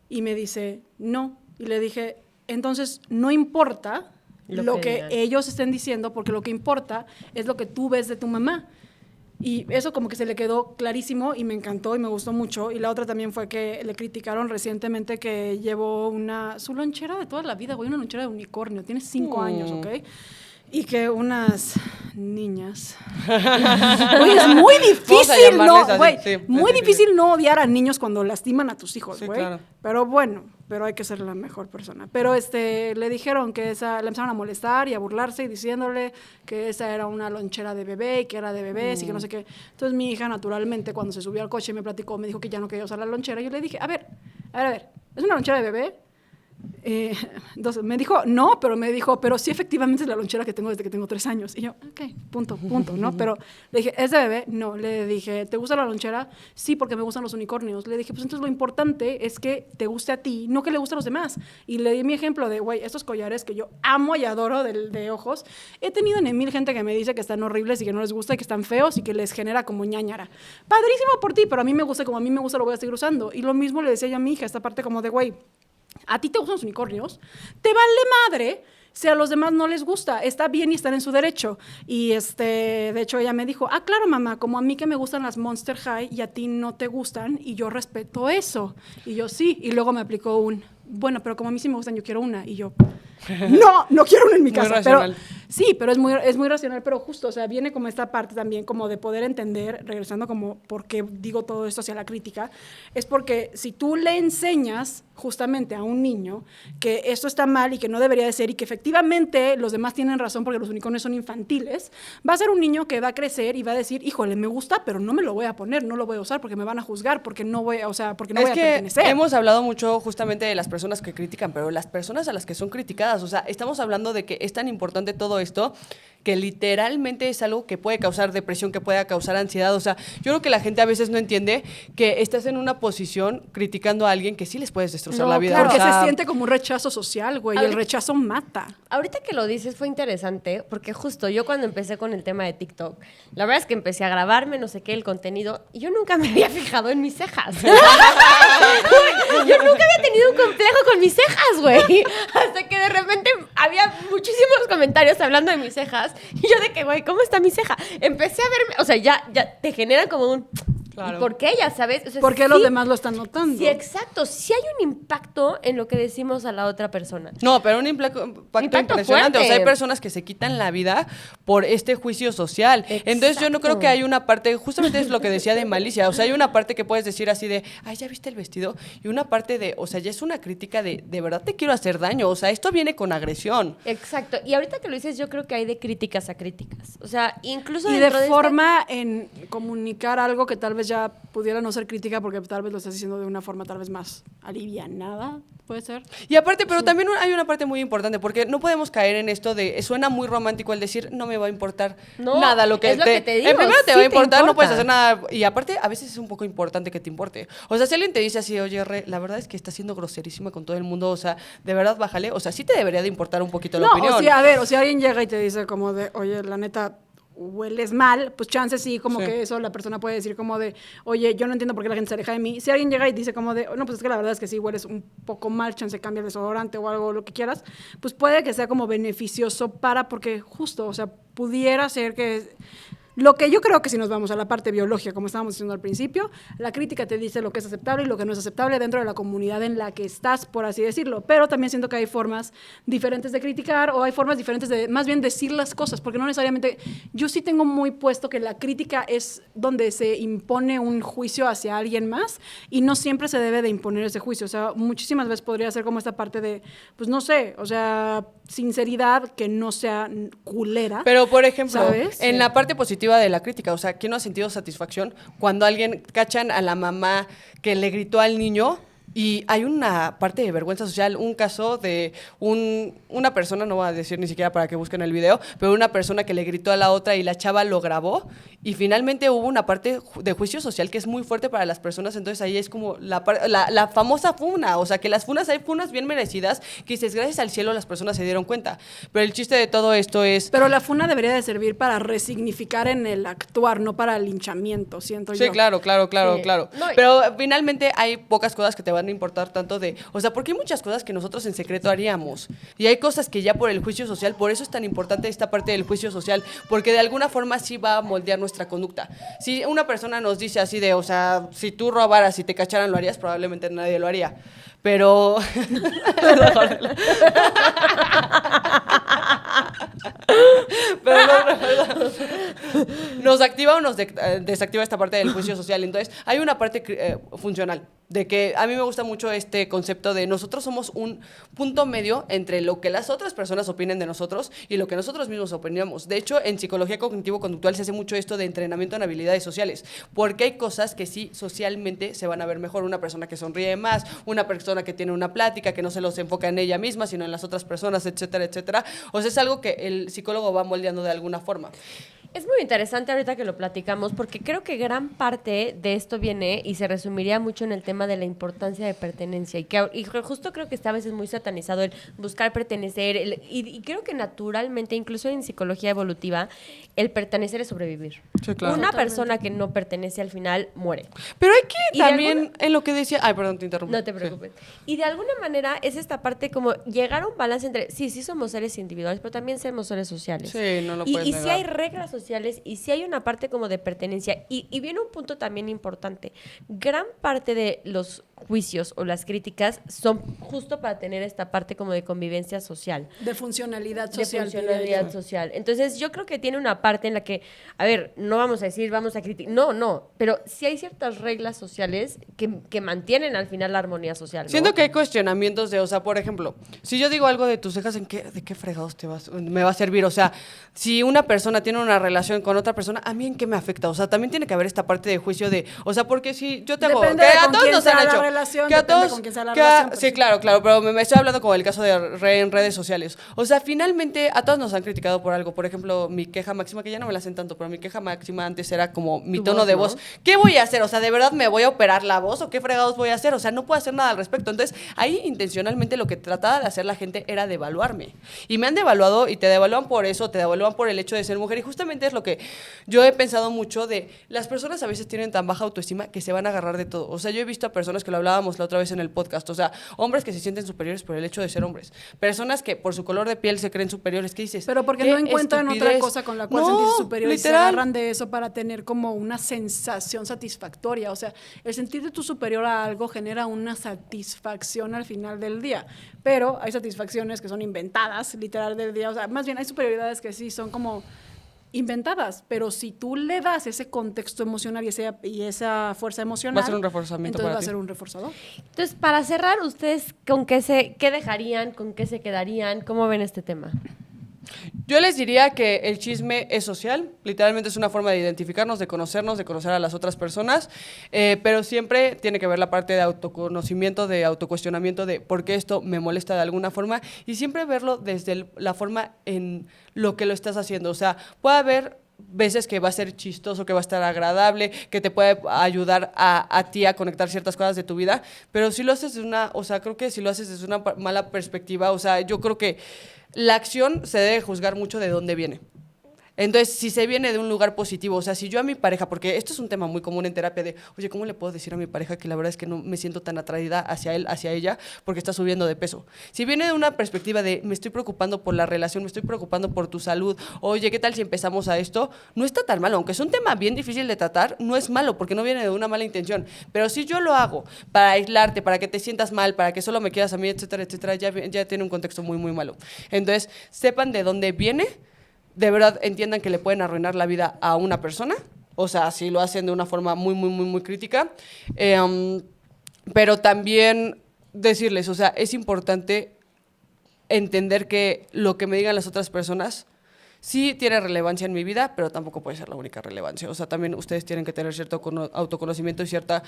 Y me dice, no. Y le dije, entonces no importa lo que digan. ellos estén diciendo, porque lo que importa es lo que tú ves de tu mamá. Y eso como que se le quedó clarísimo y me encantó y me gustó mucho. Y la otra también fue que le criticaron recientemente que llevó su lonchera de toda la vida, güey, una lonchera de unicornio, tiene 5 años, ¿ok? Y que unas niñas... Güey, es muy difícil, llamarles así, güey, sí, muy sí. difícil no odiar a niños cuando lastiman a tus hijos, Sí, güey. claro. Pero bueno, pero hay que ser la mejor persona. Pero le dijeron que le empezaron a molestar y a burlarse y diciéndole que esa era una lonchera de bebé y que era de bebés y que no sé qué. Entonces mi hija naturalmente cuando se subió al coche me platicó, me dijo que ya no quería usar la lonchera. Yo le dije, a ver, ¿es una lonchera de bebé? Entonces me dijo, no, pero me dijo, pero sí efectivamente es la lonchera que tengo desde que tengo 3 años. Y yo, ok, punto, ¿no? Pero le dije, ¿es de bebé? No. Le dije, ¿te gusta la lonchera? Sí, porque me gustan los unicornios. Le dije, pues entonces lo importante es que te guste a ti, no que le guste a los demás. Y le di mi ejemplo de, güey, estos collares que yo amo y adoro de ojos. He tenido en 1000 gente que me dice que están horribles y que no les gusta y que están feos y que les genera como ñañara. Padrísimo por ti, pero a mí me gusta, como a mí me gusta, lo voy a seguir usando. Y lo mismo le decía yo a mi hija, esta parte como de, güey, ¿a ti te gustan los unicornios? Te vale madre si a los demás no les gusta. Está bien y están en su derecho. Y de hecho ella me dijo, claro mamá, como a mí que me gustan las Monster High y a ti no te gustan y yo respeto eso. Y yo sí. Y luego me aplicó bueno, pero como a mí sí me gustan, yo quiero una. Y yo, no quiero una en mi Muy casa. racional. Pero, sí, pero es muy racional, pero justo, o sea, viene como esta parte también como de poder entender, regresando como por qué digo todo esto hacia la crítica, es porque si tú le enseñas justamente a un niño que esto está mal y que no debería de ser y que efectivamente los demás tienen razón porque los unicornios son infantiles, va a ser un niño que va a crecer y va a decir, híjole, me gusta, pero no me lo voy a poner, no lo voy a usar porque me van a juzgar, porque no voy, porque no voy a pertenecer. Hemos hablado mucho justamente de las personas que critican, pero las personas a las que son criticadas, o sea, estamos hablando de que es tan importante todo esto, que literalmente es algo que puede causar depresión, que puede causar ansiedad. O sea, yo creo que la gente a veces no entiende que estás en una posición criticando a alguien que sí les puedes destrozar la vida. Claro, o que sea, se siente como un rechazo social, güey, y el rechazo mata. Ahorita que lo dices fue interesante, porque justo yo cuando empecé con el tema de TikTok, la verdad es que empecé a grabarme, no sé qué, el contenido, y yo nunca me había fijado en mis cejas. Yo nunca había tenido un complejo con mis cejas, güey. Hasta que de repente había muchísimos comentarios hablando de mis cejas, y yo de que, güey, ¿cómo está mi ceja? Empecé a verme, o sea, ya te generan como un... Claro. ¿Y por qué ella, sabes? O sea, ¿Por qué los demás lo están notando? Sí, exacto. Sí hay un impacto en lo que decimos a la otra persona. No, pero un impacto impresionante. fuerte. O sea, hay personas que se quitan la vida por este juicio social. Entonces yo no creo que hay una parte, justamente es lo que decía de malicia, o sea, hay una parte que puedes decir así de, ay, ¿ya viste el vestido? Y una parte de, o sea, ya es una crítica de verdad te quiero hacer daño. O sea, esto viene con agresión. Exacto. Y ahorita que lo dices, yo creo que hay de críticas a críticas. O sea, incluso Y de dentro forma en comunicar algo que tal vez ya pudiera no ser crítica porque tal vez lo estás diciendo de una forma tal vez más alivianada, puede ser. Y aparte, pero también hay una parte muy importante, porque no podemos caer en esto de, suena muy romántico el decir, no me va a importar No, nada lo que es lo que te digo, en primero te sí va a te importar, no importa. puedes hacer nada. Y aparte, a veces es un poco importante que te importe. O sea, si alguien te dice así, oye, la verdad es que estás siendo groserísima con todo el mundo, o sea, de verdad, bájale. O sea, sí te debería de importar un poquito la opinión. O sea, a ver, o si alguien llega y te dice como de, oye, la neta, hueles mal, pues chance sí, como Sí. que eso la persona puede decir como de, oye, yo no entiendo por qué la gente se aleja de mí. Si alguien llega y dice como de, no, pues es que la verdad es que sí, hueles un poco mal, chance cambia el desodorante o algo, lo que quieras, pues puede que sea como beneficioso porque justo, o sea, pudiera ser que... Lo que yo creo que si nos vamos a la parte biológica, como estábamos diciendo al principio, la crítica te dice lo que es aceptable y lo que no es aceptable dentro de la comunidad en la que estás, por así decirlo. Pero también siento que hay formas diferentes de criticar o hay formas diferentes de más bien decir las cosas, porque no necesariamente... Yo sí tengo muy puesto que la crítica es donde se impone un juicio hacia alguien más y no siempre se debe de imponer ese juicio. O sea, muchísimas veces podría ser como esta parte de, pues no sé, o sea, sinceridad que no sea culera. Pero, por ejemplo, ¿sabes? en la parte positiva de la crítica, o sea, ¿quién no ha sentido satisfacción cuando alguien cachan a la mamá que le gritó al niño? Y hay una parte de vergüenza social, un caso de una persona, no voy a decir ni siquiera para que busquen el video, pero una persona que le gritó a la otra y la chava lo grabó y finalmente hubo una parte de juicio social que es muy fuerte para las personas, entonces ahí es como la famosa funa, o sea, que las funas, hay funas bien merecidas que dices, gracias al cielo las personas se dieron cuenta, pero el chiste de todo esto es... Pero la funa debería de servir para resignificar en el actuar, no para el linchamiento, siento yo. Sí, claro. Sí. Claro. No, Pero finalmente hay pocas cosas que te van a importar tanto de... O sea, porque hay muchas cosas que nosotros en secreto haríamos. Y hay cosas que ya por el juicio social, por eso es tan importante esta parte del juicio social, porque de alguna forma sí va a moldear nuestra conducta. Si una persona nos dice así de, o sea, si tú robaras y te cacharan, ¿lo harías? Probablemente nadie lo haría. Pero... Pero nos activa o nos desactiva esta parte del juicio social. Entonces, hay una parte funcional, de que a mí me gusta mucho este concepto de nosotros somos un punto medio entre lo que las otras personas opinen de nosotros y lo que nosotros mismos opinamos. De hecho, en psicología cognitivo-conductual se hace mucho esto de entrenamiento en habilidades sociales, porque hay cosas que sí socialmente se van a ver mejor. Una persona que sonríe más, una persona que tiene una plática, que no se los enfoca en ella misma, sino en las otras personas, etcétera, etcétera. O sea, es algo que el psicólogo va moldeando de alguna forma. Es muy interesante ahorita que lo platicamos porque creo que gran parte de esto viene y se resumiría mucho en el tema de la importancia de pertenencia y justo creo que está a veces muy satanizado el buscar pertenecer y creo que naturalmente, incluso en psicología evolutiva, el pertenecer es sobrevivir. Sí, claro. Una persona que no pertenece al final muere. Pero hay que Y de también, alguna- en lo que decía... Ay, perdón, te interrumpí. No te preocupes. Y de alguna manera es esta parte como llegar a un balance entre, sí somos seres individuales, pero también somos seres sociales. Sí, no lo puedes Y sí negar. hay reglas sociales y sí hay una parte como de pertenencia. Y viene un punto también importante. Gran parte de los juicios o las críticas son justo para tener esta parte como de convivencia social. De funcionalidad De social. funcionalidad diría yo. social. Entonces, yo creo que tiene una parte en la que, a ver, no vamos a decir, vamos a criticar. No, pero sí hay ciertas reglas sociales que mantienen al final la armonía social, ¿no? Siento que hay cuestionamientos de, o sea, por ejemplo, si yo digo algo de tus cejas, ¿de qué fregados me va a servir? O sea, si una persona tiene una relación con otra persona, ¿a mí en qué me afecta? O sea, también tiene que haber esta parte de juicio de, o sea, porque si yo te hago, Depende que de a con todos quién nos han sea la hecho. relación, que a depende todos, con quién sea la relación. Pero sí, claro, pero me estoy hablando como el caso de en redes sociales. O sea, finalmente a todos nos han criticado por algo. Por ejemplo, mi queja máxima, que ya no me la hacen tanto, pero mi queja máxima antes era como mi Tu tono voz, de ¿no? voz. ¿Qué voy a hacer? O sea, ¿de verdad me voy a operar la voz o qué fregados voy a hacer? O sea, no puedo hacer nada al respecto. Entonces, ahí intencionalmente lo que trataba de hacer la gente era devaluarme. Y me han devaluado y te devalúan por eso, te devalúan por el hecho de ser mujer. Y justamente es lo que yo he pensado mucho de las personas a veces tienen tan baja autoestima que se van a agarrar de todo. O sea, yo he visto a personas que lo hablábamos la otra vez en el podcast. O sea, hombres que se sienten superiores por el hecho de ser hombres. Personas que por su color de piel se creen superiores. ¿Qué dices? Pero porque ¿Qué no encuentran otra estupidez? cosa con la cual No, sentirse superior y se literal. agarran de eso para tener como una sensación satisfactoria. O sea, el sentirte tú superior a algo genera una satisfacción al final del día. Pero hay satisfacciones que son inventadas, literal, del día. O sea, más bien hay superioridades que sí son como inventadas, pero si tú le das ese contexto emocional y esa fuerza emocional, Va a ser un reforzamiento entonces para va a ti. ser un reforzador. Entonces, para cerrar, ¿ustedes qué dejarían, con qué se quedarían? ¿Cómo ven este tema? Yo les diría que el chisme es social, literalmente es una forma de identificarnos, de conocernos, de conocer a las otras personas, pero siempre tiene que ver la parte de autoconocimiento, de autocuestionamiento, de por qué esto me molesta de alguna forma, y siempre verlo desde la forma en lo que lo estás haciendo. O sea, puede haber veces que va a ser chistoso, que va a estar agradable, que te puede ayudar a ti a conectar ciertas cosas de tu vida, pero si lo haces desde creo que si lo haces desde una mala perspectiva, o sea, yo creo que la acción se debe juzgar mucho de dónde viene. Entonces, si se viene de un lugar positivo, o sea, si yo a mi pareja, porque esto es un tema muy común en terapia de, oye, ¿cómo le puedo decir a mi pareja que la verdad es que no me siento tan atraída hacia él, hacia ella, porque está subiendo de peso? Si viene de una perspectiva de, me estoy preocupando por la relación, me estoy preocupando por tu salud, oye, ¿qué tal si empezamos a esto? No está tan malo, aunque es un tema bien difícil de tratar, no es malo, porque no viene de una mala intención. Pero si yo lo hago para aislarte, para que te sientas mal, para que solo me quieras a mí, etcétera, etcétera, ya tiene un contexto muy, muy malo. Entonces, sepan de dónde viene. De verdad entiendan que le pueden arruinar la vida a una persona, o sea, si lo hacen de una forma muy, muy, muy, muy crítica, pero también decirles, o sea, es importante entender que lo que me digan las otras personas sí tiene relevancia en mi vida, pero tampoco puede ser la única relevancia. O sea, también ustedes tienen que tener cierto autoconocimiento y cierta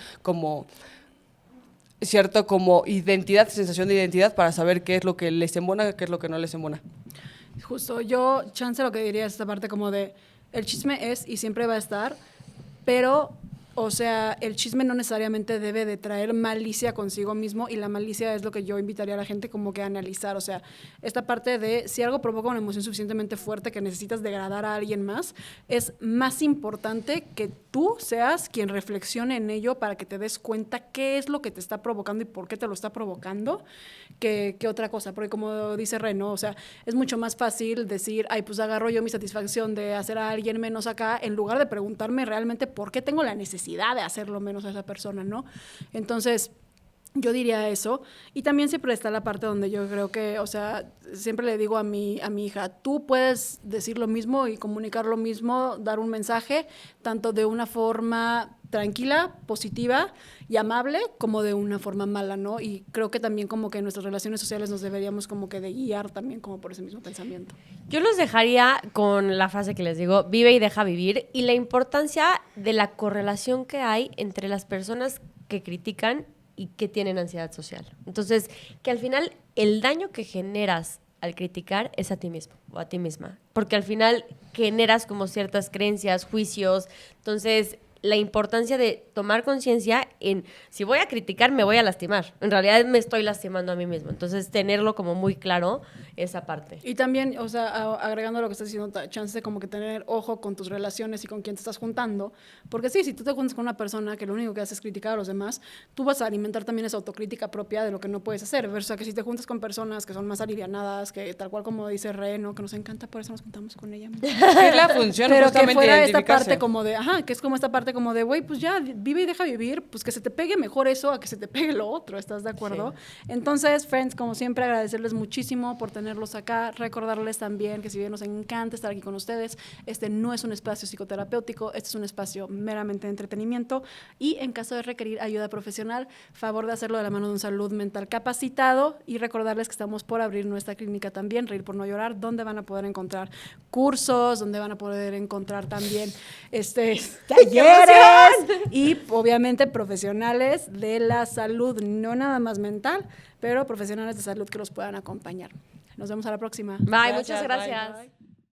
como identidad, sensación de identidad para saber qué es lo que les embona, qué es lo que no les embona. Justo, yo, chance lo que diría es esta parte como de, el chisme es y siempre va a estar, pero, o sea, el chisme no necesariamente debe de traer malicia consigo mismo, y la malicia es lo que yo invitaría a la gente como que a analizar. O sea, esta parte de si algo provoca una emoción suficientemente fuerte que necesitas degradar a alguien más, es más importante que tú seas quien reflexione en ello para que te des cuenta qué es lo que te está provocando y por qué te lo está provocando, que otra cosa. Porque como dice Reno, o sea, es mucho más fácil decir, ay, pues agarro yo mi satisfacción de hacer a alguien menos acá, en lugar de preguntarme realmente por qué tengo la necesidad de hacerlo menos a esa persona, ¿no? Entonces, yo diría eso. Y también siempre está la parte donde yo creo que, o sea, siempre le digo a mi hija, tú puedes decir lo mismo y comunicar lo mismo, dar un mensaje, tanto de una forma tranquila, positiva y amable, como de una forma mala, ¿no? Y creo que también como que en nuestras relaciones sociales nos deberíamos como que de guiar también como por ese mismo pensamiento. Yo los dejaría con la frase que les digo, vive y deja vivir, y la importancia de la correlación que hay entre las personas que critican y que tienen ansiedad social. Entonces, que al final el daño que generas al criticar es a ti mismo o a ti misma, porque al final generas como ciertas creencias, juicios. Entonces, la importancia de tomar conciencia en, si voy a criticar, me voy a lastimar. En realidad me estoy lastimando a mí mismo. Entonces, tenerlo como muy claro, esa parte. Y también, o sea, agregando lo que estás diciendo, chance de como que tener ojo con tus relaciones y con quién te estás juntando. Porque sí, si tú te juntas con una persona que lo único que hace es criticar a los demás, tú vas a alimentar también esa autocrítica propia de lo que no puedes hacer. O sea, que si te juntas con personas que son más alivianadas, que tal cual como dice Reno, que nos encanta, por eso nos juntamos con ella. Que es la función Pero que justamente fuera esta identificarse. parte como de, ajá, que es como esta parte como de, güey, pues ya, vive y deja vivir, pues que se te pegue mejor eso a que se te pegue lo otro, ¿estás de acuerdo? Sí. Entonces, friends, como siempre, agradecerles muchísimo por tenerlos acá, recordarles también que si bien nos encanta estar aquí con ustedes, este no es un espacio psicoterapéutico, este es un espacio meramente de entretenimiento, y en caso de requerir ayuda profesional, favor de hacerlo de la mano de un salud mental capacitado, y recordarles que estamos por abrir nuestra clínica también, Reír por No Llorar, donde van a poder encontrar cursos, donde van a poder encontrar también talleres, mujeres y obviamente profesionales de la salud, no nada más mental, pero profesionales de salud que los puedan acompañar. Nos vemos a la próxima. Bye, muchas Gracias, bye. gracias. Bye.